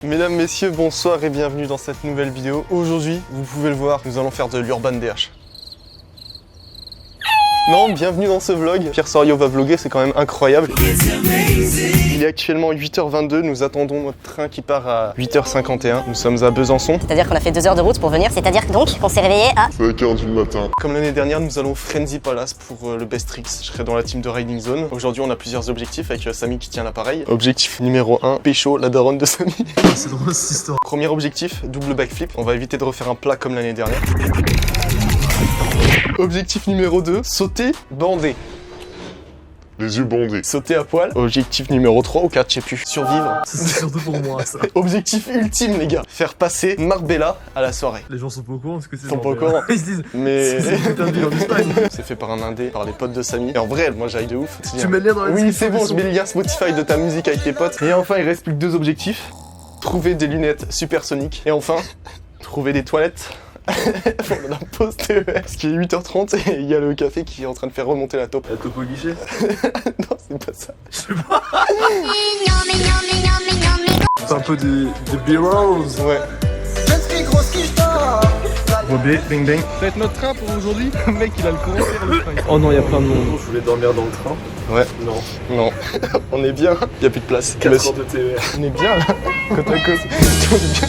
Mesdames, messieurs, bonsoir et bienvenue dans cette nouvelle vidéo. Aujourd'hui, vous pouvez le voir, nous allons faire de l'Urban DH. Non, bienvenue dans ce vlog. Pierre Soriot va vlogger, c'est quand même incroyable. Il est actuellement 8h22, nous attendons notre train qui part à 8h51. Nous sommes à Besançon. C'est-à-dire qu'on a fait 2 heures de route pour venir, c'est-à-dire donc qu'on s'est réveillé à 5h du matin. Comme l'année dernière, nous allons Frenzy Palace pour le Best Tricks. Je serai dans la team de Riding Zone. Aujourd'hui, on a plusieurs objectifs avec Samy qui tient l'appareil. Objectif numéro 1, pécho la daronne de Samy. C'est drôle cette histoire. Premier objectif, double backflip. On va éviter de refaire un plat comme l'année dernière. Objectif numéro 2, sauter bandé. Les yeux bandés. Sauter à poil. Objectif numéro 3 ou 4, je sais plus. Survivre. C'est surtout pour moi ça. Objectif ultime les gars, faire passer Marbella à la soirée. Les gens sont pas au courant parce que c'est. Ils sont pas au courant. Ils se disent. Mais C'est un deal en Espagne. c'est fait par un indé, par les potes de Samy. Et en vrai, moi j'aille de ouf. Tu mets le lien dans la Oui, description c'est bon, du je son. mets le lien Spotify de ta musique avec tes potes. Et enfin, il reste plus que 2 objectifs. Trouver des lunettes supersoniques. Et enfin, trouver des toilettes. Pour la pause TER. Parce qu'il est 8h30 et il y a le café qui est en train de faire remonter la taupe. La topo guichet. Non, c'est pas ça. C'est un peu des B-rolls. Ouais. Bobé, bang bang. Ça va être notre train pour aujourd'hui. Le mec, il a le cancer, le train. Oh non, il y a plein de monde. Je voulais dormir dans le train. Ouais. Non. Non. On est bien. Il y a plus de place. 4 heures de TER. On est bien là. Côte à côte. On est bien.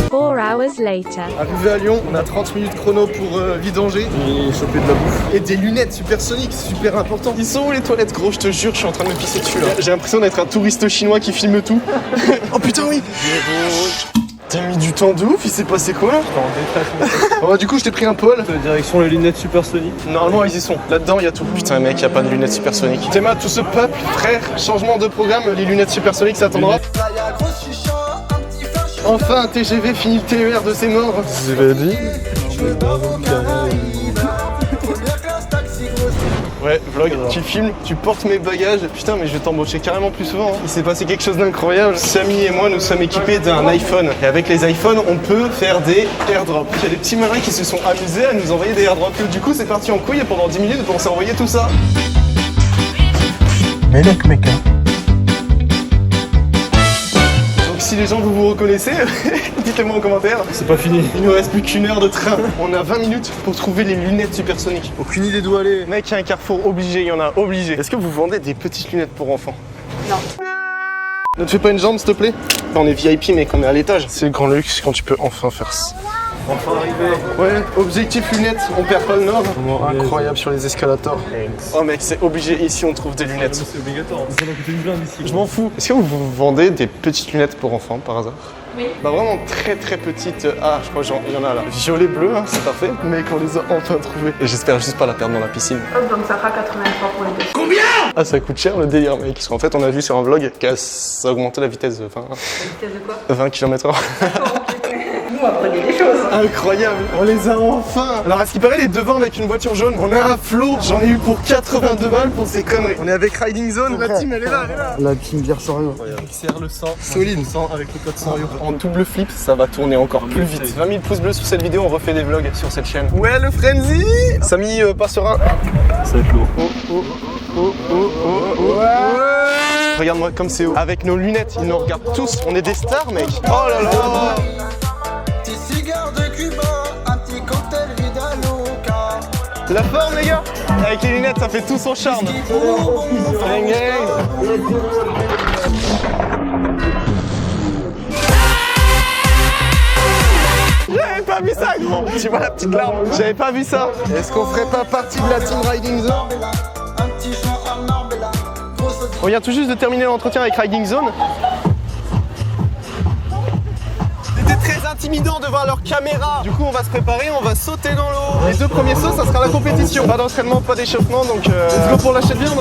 4 hours later. Arrivé à Lyon, on a 30 minutes chrono pour vidanger. Et choper de la bouffe. Et des lunettes supersoniques, super important. Ils sont où les toilettes gros, je te jure, je suis en train de me pisser dessus là. J'ai l'impression d'être un touriste chinois qui filme tout. Oh putain oui. T'as mis du temps de ouf, il s'est passé quoi là? Oh, du coup je t'ai pris un pôle. Direction les lunettes supersoniques. Normalement ils y sont. Là-dedans il y a tout. Putain mec, y a pas de lunettes supersoniques. Théma, tout ce peuple, frère, changement de programme, les lunettes supersoniques ça attendra. Enfin un TGV finit le TER de ses morts. Je l'ai dit. Ouais, vlog, tu filmes, tu portes mes bagages. Putain, mais je vais t'embaucher carrément plus souvent. Hein. Il s'est passé quelque chose d'incroyable. Samy et moi, nous sommes équipés d'un iPhone. Et avec les iPhones, on peut faire des airdrops. Il y a des petits malins qui se sont amusés à nous envoyer des airdrops. Du coup, c'est parti en couille et pendant 10 minutes, on s'est envoyé tout ça. Mec, mec. Donc si les gens vous reconnaissez, dites-le moi en commentaire. C'est pas fini. Il nous reste plus qu'1 heure de train. On a 20 minutes pour trouver les lunettes supersoniques. Aucune idée d'où aller. Mec, il y a un carrefour obligé, il y en a obligé. Est-ce que vous vendez des petites lunettes pour enfants? Non. Ne te fais pas une jambe, s'il te plaît. On est VIP, mec, on est à l'étage. C'est le grand luxe quand tu peux enfin faire ça. Enfin arrivé. Ouais, objectif lunettes, on perd pas le nord. Comment Incroyable sur les escalators. Oh mec, c'est obligé, ici on trouve des lunettes. C'est obligatoire. Ça va coûter une blinde ici. Je m'en fous. Est-ce que vous vendez des petites lunettes pour enfants par hasard? Oui. Bah vraiment très très petites. Ah, je crois qu'il y en a là. Violet bleu, hein, c'est parfait. Mec, on les a enfin trouvés. Et j'espère juste pas la perdre dans la piscine. Donc ça fera 83 pour les deux. Ah, ça coûte cher le délire, mec. Parce qu'en fait, on a vu sur un vlog que ça augmentait la vitesse de 20, La vitesse de quoi 20 km/h. Nous apprenez des choses. Incroyable, on les a enfin. Alors à ce qui paraît, les devants avec une voiture jaune, on a un flot. J'en ai eu pour 82 balles pour ces conneries. On est avec Riding Zone, la team elle est là, elle est là. La team Pierre Soriot. XR le 100, Solide. le 100 avec le code 100 €. En double flip, ça va tourner encore plus vite. 20 000 pouces bleus sous cette vidéo, on refait des vlogs sur cette chaîne. Ouais, le Frenzy. Samy passera. Ça va être lourd. Ouais. Regarde-moi comme c'est haut. Avec nos lunettes, ils nous regardent tous. On est des stars, mec. Oh là là. La forme les gars. Avec les lunettes ça fait tout son charme. Gang, gang. J'avais pas vu ça gros. Tu vois la petite larme. J'avais pas vu ça. Est-ce qu'on ferait pas partie de la team Riding Zone? On vient tout juste de terminer l'entretien avec Riding Zone. C'était très intimidant de voir leur caméra. Du coup, on va se préparer, on va sauter dans l'eau. Les 2 premiers sauts, ça sera la compétition. Pas d'entraînement, pas d'échauffement, donc let's go pour lâcher de viande.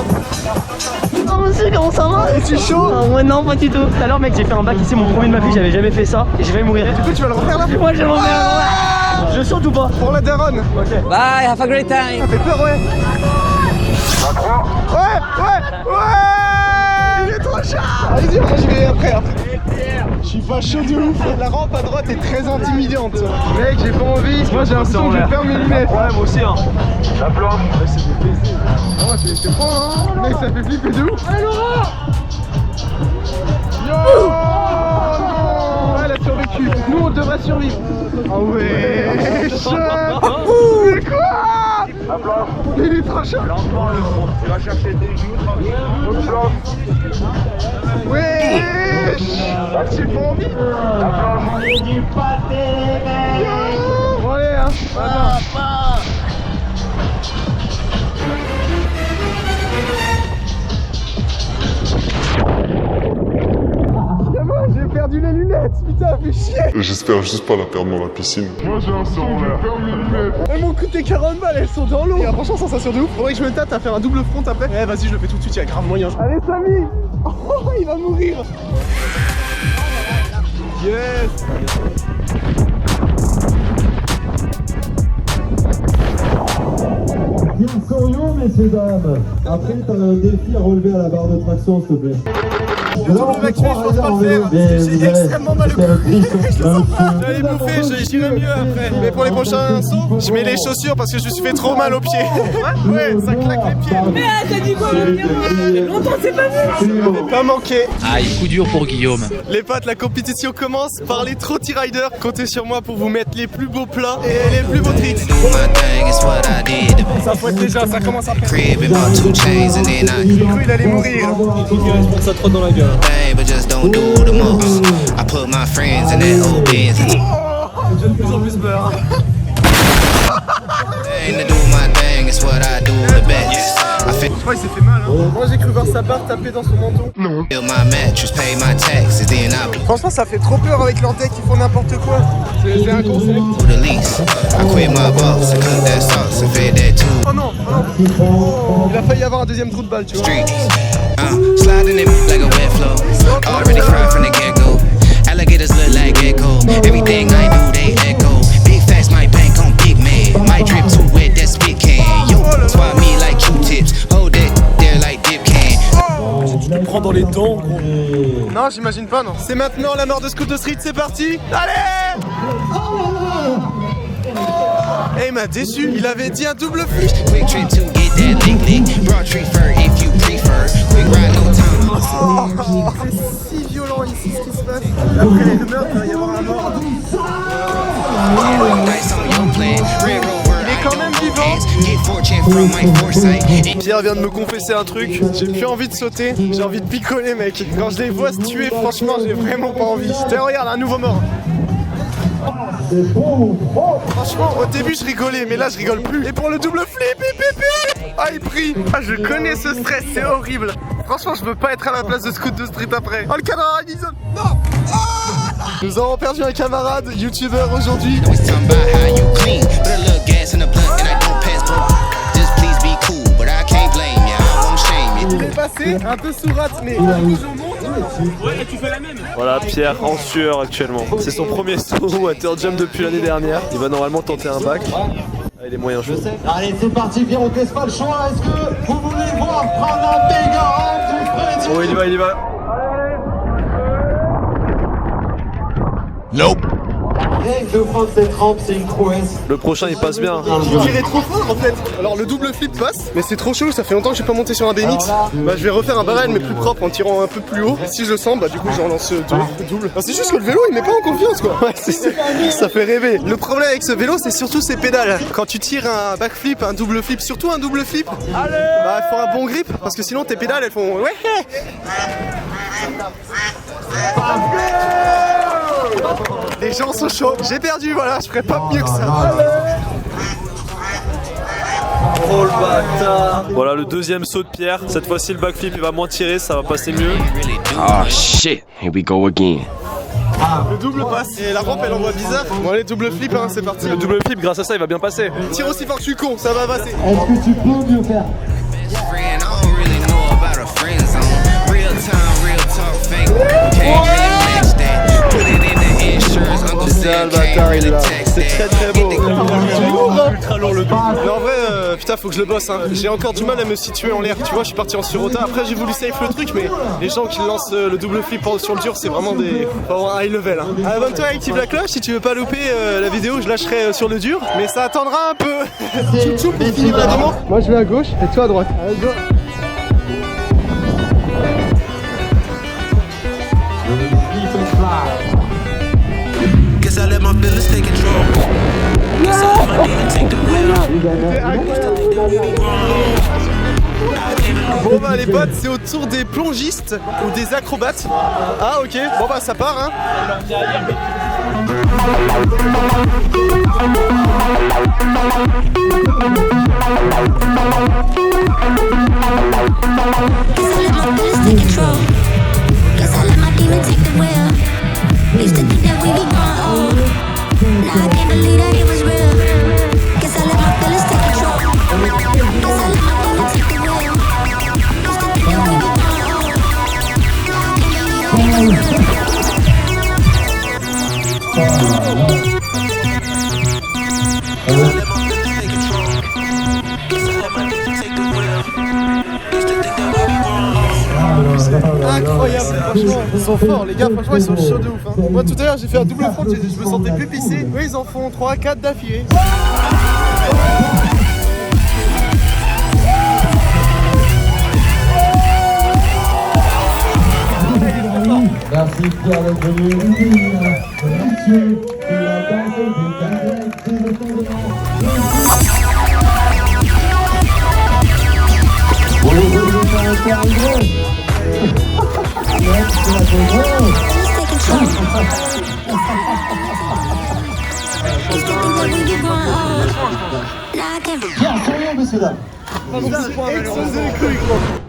Oh monsieur, comment ça va? Es-tu chaud? Moi non, pas du tout. Tout à l'heure mec, j'ai fait un bac ici, mon premier de ma vie, j'avais jamais fait ça et j'ai failli mourir. Du coup, tu vas le refaire là? Moi j'aimerais bien. Je saute ou pas? Pour la daronne. Ok. Bye, have a great time. Ça fait peur, ouais. Ouais. Il est trop chaud. Allez-y, moi j'y vais après. Je suis pas chaud de ouf. La rampe à droite est très intimidante. Mec, j'ai pas envie. Moi j'ai l'impression que je vais perdre mes lunettes. Ouais, moi aussi hein. La plante. C'est des plaisirs. Ah ouais, c'est froid hein. Mec, ça fait flipper de ouf. Allez Laura. Yo. cul. Nous on devrait survivre. Ah ouais. Oh, mais quoi? Mais il est trop chaud. Tu vas chercher tes joues. Ouais. J'ai pas envie. Bon allez hein. J'ai perdu les lunettes, putain, fais chier. J'espère juste pas la perdre dans la piscine. Moi j'ai un son, je perds mes lunettes. Elles m'ont coûté 40 balles, elles sont dans l'eau. Et franchement, sensation de ouf. Faudrait que je me tâte à faire un double front après. Ouais, vas-y, je le fais tout de suite, il y a grave moyen. Allez, Samy. Oh, il va mourir. Yes. Bien Sorion, messieurs, dames. Après, t'as un défi à relever à la barre de traction, s'il te plaît. Je vais pas le faire. J'ai extrêmement mal au cou. J'allais bouffer, j'irai mieux après. Mais pour les prochains sauts, je mets les chaussures parce que je me suis fait trop mal aux pieds. Ouais, ça claque les pieds. Mais t'as dit quoi, longtemps c'est pas vu. Pas manqué. Aïe, coup dur pour Guillaume. Les potes, la compétition commence par les Trotty Riders. Comptez sur moi pour vous mettre les plus beaux plats et les plus beaux tricks. Ça fouette déjà, ça commence après. J'ai cru il allait mourir. Il faut qu'il reste pour que ça trotte dans la gueule. But just don't do the most. I put my friends in that old Benz and J'ai de plus en plus peur. to do my thing, it's what I do the best. I Je crois qu'il s'est fait mal hein. Moi j'ai cru voir sa barre taper dans son menton. feel my mattress, pay my taxes, then I Franchement ça fait trop peur avec leur deck, ils font n'importe quoi. C'est un concept. do the lease. I quit my boss and cook that sauce and fed that to Oh non, oh non. Il a failli avoir un deuxième trou de balle, tu vois. the streets. Sliding in like a wet flow. Already fried from the get-go. Alligators look like gecko. Everything I do, they echo. Big facts, my bank on big man. My drip too wet, that spit can. Yo, swap me like Q-tips. Hold it, they're like dip can. Tu le prends dans les dents, gros. Non, j'imagine pas, non. C'est maintenant la mort de Scoot Street, c'est parti. Allez. Eh, il m'a déçu, il avait dit un double flip. Quick trip to get that lick lick. Broad tree fur if you prefer. Quick ride, no time. C'est si violent ici ce qui se passe. Après les meurtres, il va y avoir la mort. Nice on your plan. Red Rover. Il est quand même vivant. Get fortune from my foresight. Pierre vient de me confesser un truc, j'ai plus envie de sauter, j'ai envie de picoler mec. Quand je les vois se tuer, franchement j'ai vraiment pas envie. Tiens, regarde, un nouveau mort. Franchement, au début je rigolais, mais là je rigole plus. Et pour le double flip, ah il prie. Ah je connais ce stress, c'est horrible. Franchement je veux pas être à la place de Scoot de Street après. Oh le cadavre Edison. Non. Nous avons perdu un camarade, youtubeur aujourd'hui. Always talking about how you clean. Put a little gas in the blunt and I don't pass bro. Just please be cool, but I can't blame ya. I won't shame you. Il est passé, un peu sous rate, mais plus on monte. Voilà, Pierre en sueur actuellement. C'est son premier saut water jump depuis l'année dernière. Il va normalement tenter un bac. Ah, il est moyen chaud. Allez, c'est parti, viens, on te laisse pas le choix. Est-ce que vous voulez voir prendre un méga rang du Oh, il y va, il y va. Nope. Rien que de prendre cette rampe, c'est une prouesse. Le prochain il passe bien. J'ai tiré trop fort en fait. Alors le double flip passe, mais c'est trop chaud, ça fait longtemps que je suis pas monté sur un BMX. Bah je vais refaire un barrel mais plus propre en tirant un peu plus haut. Et si je le sens, bah du coup j'en lance deux double. Non, c'est juste que le vélo il met pas en confiance quoi. Ouais, ça fait rêver. Le problème avec ce vélo c'est surtout ses pédales. Quand tu tires un backflip, un double flip, surtout un double flip, bah il faut un bon grip parce que sinon tes pédales elles font ouais. Les gens sont chauds. J'ai perdu, voilà, je ferai pas mieux que ça. Oh le bâtard. Voilà le deuxième saut de Pierre. Cette fois-ci le backflip il va moins tirer, ça va passer mieux. Oh shit, here we go again. Le double passe et la rampe elle envoie bizarre. Bon allez double flip hein, c'est parti. Le double flip grâce à ça il va bien passer. Tire aussi fort que je suis con, ça va passer. Est-ce que tu peux mieux faire? Friend, I don't really know about a friend zone. Real time, real talk, fake. Can't really match that. Put it in the insurance. Uncle Sam can't really text C'est très that. très beau. Ultra lourd le double. Mais en vrai, putain faut que je le bosse hein. J'ai encore du mal à me situer en l'air, tu vois, je suis parti en surota. Après j'ai voulu safe le truc, mais les gens qui lancent le double flip sur le dur, c'est vraiment des... Faut avoir un high level hein. Abonne-toi, active la cloche si tu veux pas louper la vidéo, je lâcherai sur le dur. Mais ça attendra un peu. Tchou pour finir la démo. Moi je vais à gauche et toi à droite. Allez go. Bon bah les potes, c'est au tour des plongistes ou des acrobates. Ah ok, bon bah ça part hein. Incroyable, franchement, ils sont forts, les gars, franchement, ils sont chauds de ouf. Hein. Moi, tout à l'heure, j'ai fait un double front, je me sentais plus pissé. Eux, ils en font 3, 4 d'affilée. Merci Pierre d'être venu. Monsieur, il a dansé des cadettes, des retournements. Pierre, sourions, messieurs dames. Explosez les couilles, gros.